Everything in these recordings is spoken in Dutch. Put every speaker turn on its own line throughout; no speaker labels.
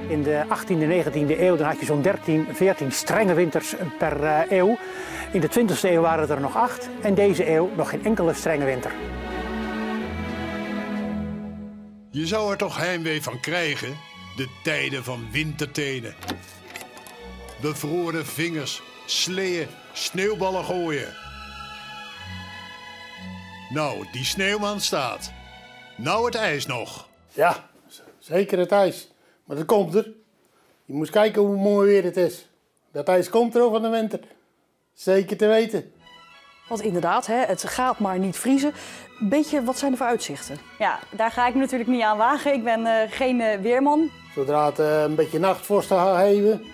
In de 18e en 19e eeuw dan had je zo'n 13, 14 strenge winters per eeuw. In de 20e eeuw waren het er nog 8 en deze eeuw nog geen enkele strenge winter.
Je zou er toch heimwee van krijgen, de tijden van wintertenen. Bevroren vingers, sleeën, sneeuwballen gooien. Nou, die sneeuwman staat. Nou het ijs nog.
Ja, zeker het ijs. Maar dat komt er. Je moet kijken hoe mooi weer het is. Dat ijs komt er al van de winter. Zeker te weten.
Want inderdaad, het gaat maar niet vriezen. Beetje, wat zijn er voor uitzichten?
Ja, daar ga ik me natuurlijk niet aan wagen. Ik ben geen weerman.
Zodra het een beetje nachtvorst gaat geven,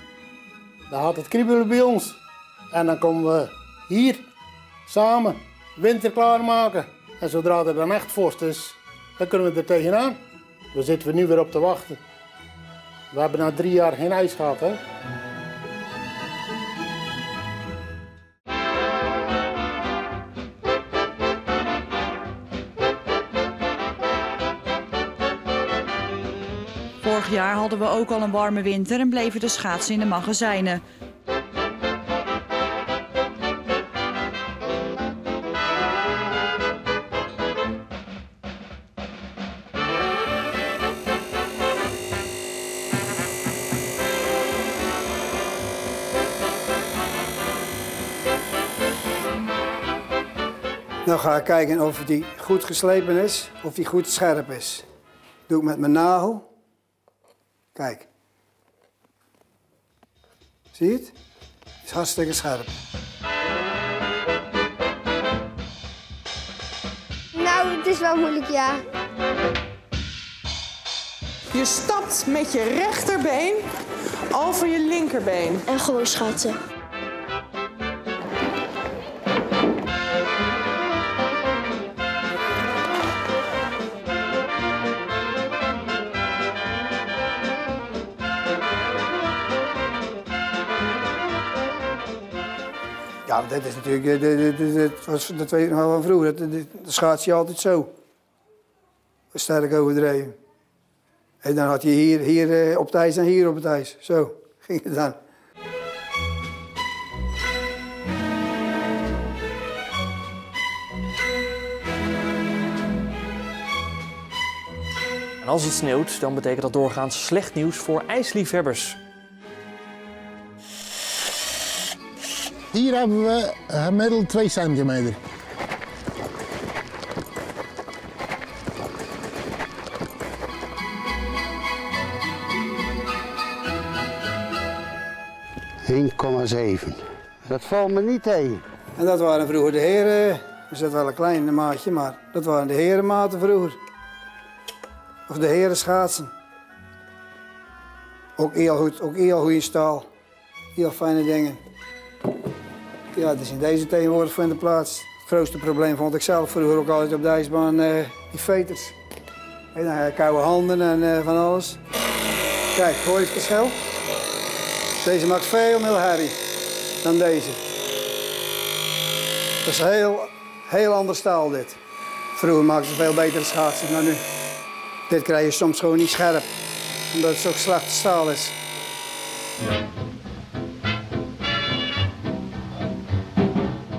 dan gaat het kriebelen bij ons. En dan komen we hier samen winter klaarmaken. En zodra er dan echt vorst is, dan kunnen we er tegenaan. Daar zitten we nu weer op te wachten. We hebben na 3 jaar geen ijs gehad, hè.
Vorig jaar hadden we ook al een warme winter en bleven de schaatsen in de magazijnen.
Nou ga ik kijken of die goed geslepen is, of die goed scherp is. Doe ik met mijn nagel. Kijk. Zie je het? Het is hartstikke scherp.
Nou, het is wel moeilijk, ja.
Je stapt met je rechterbeen over je linkerbeen.
En gewoon schaatsen.
Ja, dit is natuurlijk, dat weet ik nog wel van vroeger, dat schaats je altijd zo. Sterk overdreven. En dan had je hier op het ijs en hier op het ijs. Zo ging het dan.
En als het sneeuwt, dan betekent dat doorgaans slecht nieuws voor ijsliefhebbers.
Hier hebben we gemiddeld 2 centimeter.
...1,7. Dat valt me niet tegen.
En dat waren vroeger de heren, dus dat wel een klein maatje, maar dat waren de herenmaten vroeger. Of de heren schaatsen. Ook heel goed, ook heel goede staal. Heel fijne dingen. Ja, het is in deze tegenwoordig voor in de plaats. Het grootste probleem vond ik zelf vroeger ook altijd op de ijsbaan, die veters. En dan heb je koude handen en van alles. Kijk, hoor je het verschil? Deze maakt veel meer herrie dan deze. Dat is heel ander staal dit. Vroeger maakten ze veel betere schaatsen dan nu. Dit krijg je soms gewoon niet scherp, omdat het zo slecht staal is.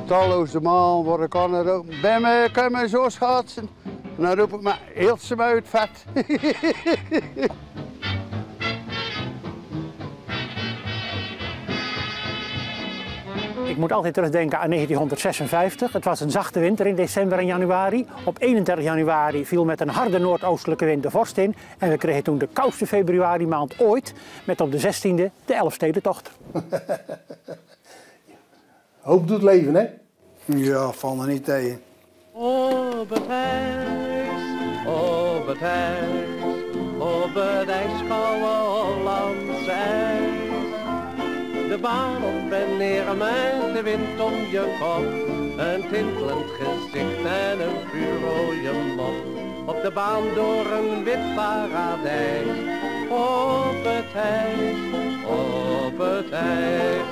Talloze maal word ik aangeroepen. Ben kan je zo schaatsen? En dan roep ik me heel ze uit vet.
Ik moet altijd terugdenken aan 1956. Het was een zachte winter in december en januari. Op 31 januari viel met een harde noordoostelijke wind de vorst in. En we kregen toen de koudste februari maand ooit. Met op de 16e de Elfstedentocht.
Hoop doet leven, hè?
Ja, valt er niet tegen.
Op het ijs, op het ijs, op het ijskoude Hollandse ijs. De baan op en neer met de wind om je kop. Een tintelend gezicht en een vuurrode mop. Op de baan door een wit paradijs. Op het ijs, op het ijs.